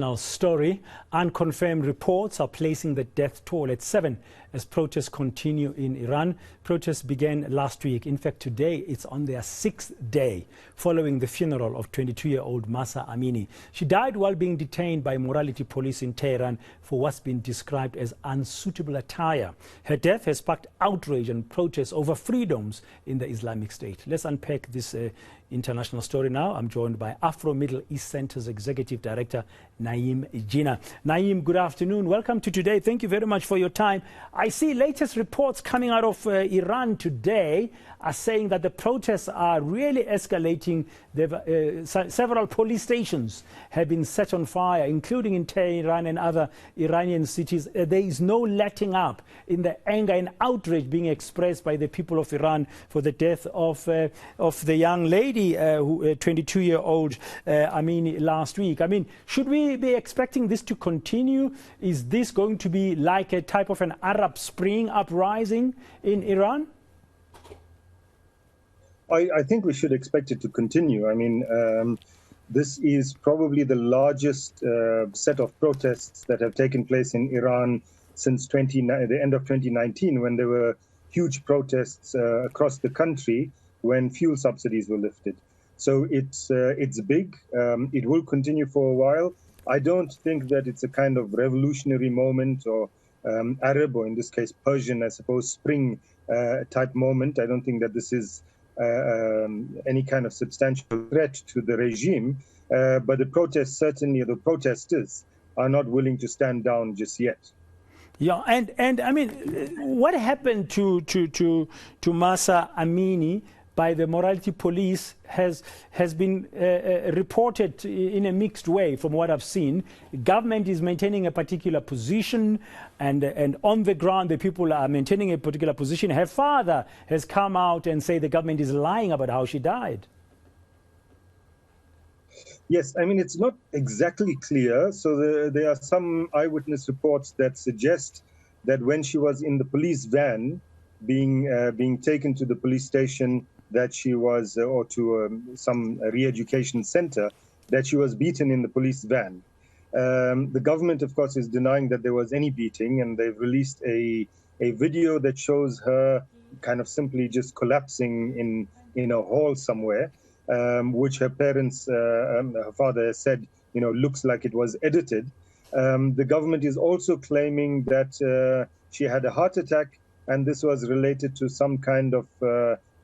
Now, story. Unconfirmed reports are placing the death toll at 7 as protests continue in Iran. Protests began last week. In fact, today it's on their 6th day following the funeral of 22-year-old Mahsa Amini. She died while being detained by morality police in Tehran for what's been described as unsuitable attire. Her death has sparked outrage and protests over freedoms in the Islamic State. Let's unpack this international story now. I'm joined by Afro-Middle East Centre's Executive Director, Jeenah. Naeem, good afternoon. Welcome to Today. Thank you very much for your time. I see latest reports coming out of Iran today are saying that the protests are really escalating. Several police stations have been set on fire, including in Tehran and other Iranian cities. There is no letting up in the anger and outrage being expressed by the people of Iran for the death of the young lady, 22-year-old Amini, last week. I mean, should we be expecting this to continue? Is this going to be like a type of an Arab Spring uprising in Iran? I think we should expect it to continue. I mean, this is probably the largest set of protests that have taken place in Iran since the end of 2019, when there were huge protests across the country when fuel subsidies were lifted. So it's big. It will continue for a while. I don't think that it's a kind of revolutionary moment or Arab, or in this case Persian, I suppose, spring type moment. I don't think that this is any kind of substantial threat to the regime, but the protests, certainly the protesters, are not willing to stand down just yet. Yeah, and I mean, what happened to Mahsa Amini by the morality police has been reported in a mixed way from what I've seen. Government is maintaining a particular position, and on the ground the people are maintaining a particular position. Her father has come out and said the government is lying about how she died. Yes, I mean, it's not exactly clear. So there are some eyewitness reports that suggest that when she was in the police van being taken to the police station, that she was, or to some re-education center, that she was beaten in the police van. The government, of course, is denying that there was any beating, and they've released a video that shows her kind of simply just collapsing in a hall somewhere, which her parents, her father has said, you know, looks like it was edited. The government is also claiming that she had a heart attack, and this was related to some kind of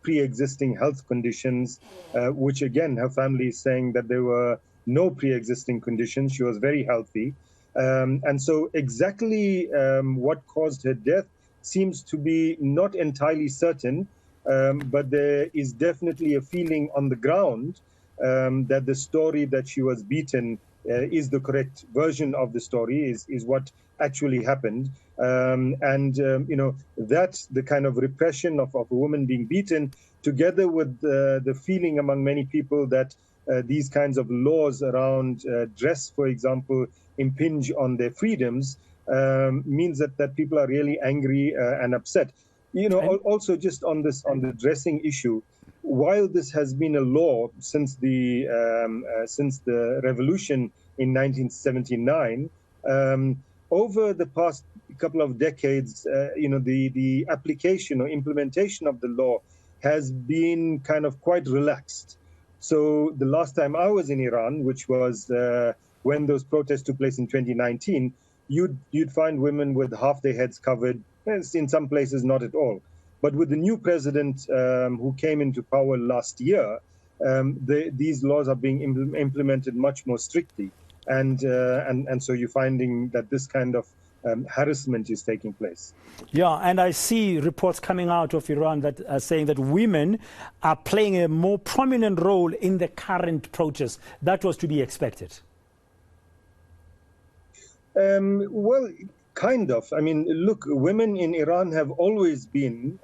pre-existing health conditions, which again, her family is saying that there were no pre-existing conditions. She was very healthy. And so exactly what caused her death seems to be not entirely certain, but there is definitely a feeling on the ground that the story that she was beaten is the correct version of the story, is what actually happened. You know, that's the kind of repression of a woman being beaten, together with the feeling among many people that these kinds of laws around dress, for example, impinge on their freedoms, means that people are really angry and upset. You know, also just on the dressing issue, while this has been a law since the revolution in 1979, over the past couple of decades, you know, the application or implementation of the law has been kind of quite relaxed. So the last time I was in Iran, which was when those protests took place in 2019, you'd find women with half their heads covered, in some places not at all. But with the new president who came into power last year, these laws are being implemented much more strictly. And so you're finding that this kind of harassment is taking place. Yeah, and I see reports coming out of Iran that are saying that women are playing a more prominent role in the current protests. That was to be expected. Well, kind of. I mean, look, women in Iran have always been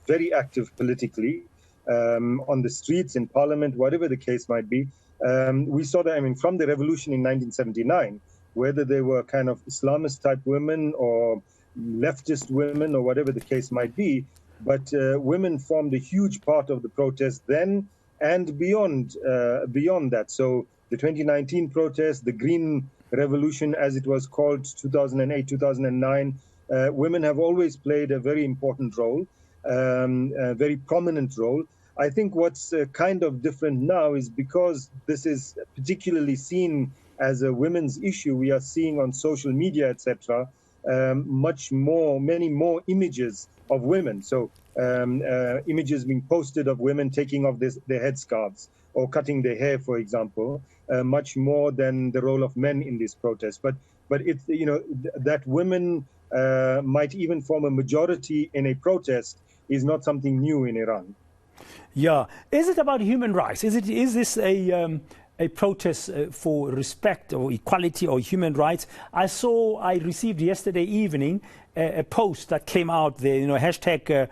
very active politically, on the streets, in parliament, whatever the case might be. We saw that, I mean, from the revolution in 1979, whether they were kind of Islamist type women or leftist women or whatever the case might be, but women formed a huge part of the protest then and beyond that. So the 2019 protest, the green revolution, as it was called, 2008, 2009, women have always played a very important role, a very prominent role. I think what's kind of different now is because this is particularly seen as a women's issue, we are seeing on social media, etc., many more images of women. So images being posted of women taking off their headscarves or cutting their hair, for example, much more than the role of men in this protest. But it's, that women might even form a majority in a protest is not something new in Iran. Yeah. Is it about human rights? Is this a protest for respect or equality or human rights? I received yesterday evening a post that came out there, hashtag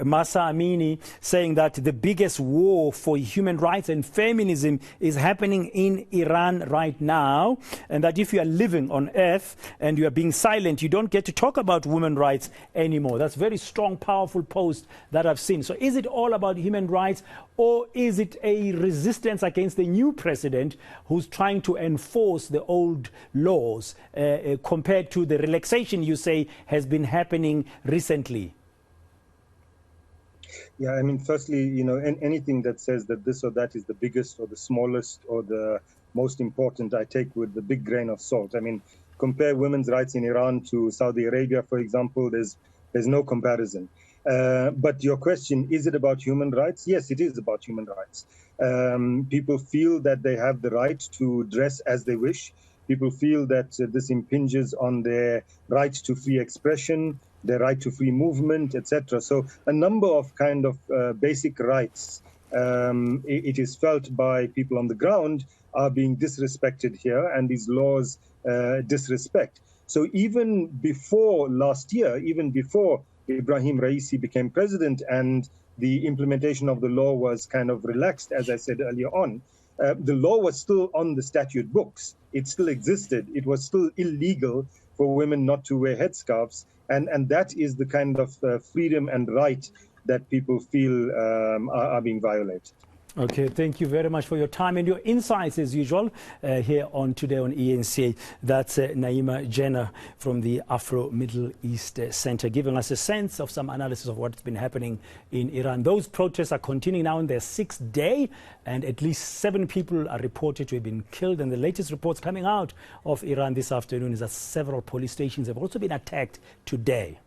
Mahsa Amini, saying that the biggest war for human rights and feminism is happening in Iran right now, and that if you are living on earth and you are being silent, you don't get to talk about women's rights anymore. That's a very strong, powerful post that I've seen. So is it all about human rights, or is it a resistance against the new president who's trying to enforce the old laws compared to the relaxation you say has been happening recently? Yeah, I mean, firstly, anything that says that this or that is the biggest or the smallest or the most important, I take with a big grain of salt. I mean, compare women's rights in Iran to Saudi Arabia, for example, there's no comparison. But your question, is it about human rights? Yes, it is about human rights. People feel that they have the right to dress as they wish. People feel that this impinges on their right to free expression, their right to free movement, etc. So a number of kind of basic rights, it is felt by people on the ground, are being disrespected here, and these laws disrespect. So even before last year, even before Ibrahim Raisi became president and the implementation of the law was kind of relaxed, as I said earlier on, the law was still on the statute books. It still existed. It was still illegal for women not to wear headscarves. And that is the kind of freedom and right that people feel are being violated. Okay, thank you very much for your time and your insights as usual here on Today on eNCA. That's Jeenah from the Afro-Middle East Centre, giving us a sense of some analysis of what's been happening in Iran. Those protests are continuing now in their 6th day, and at least 7 people are reported to have been killed. And the latest reports coming out of Iran this afternoon is that several police stations have also been attacked today.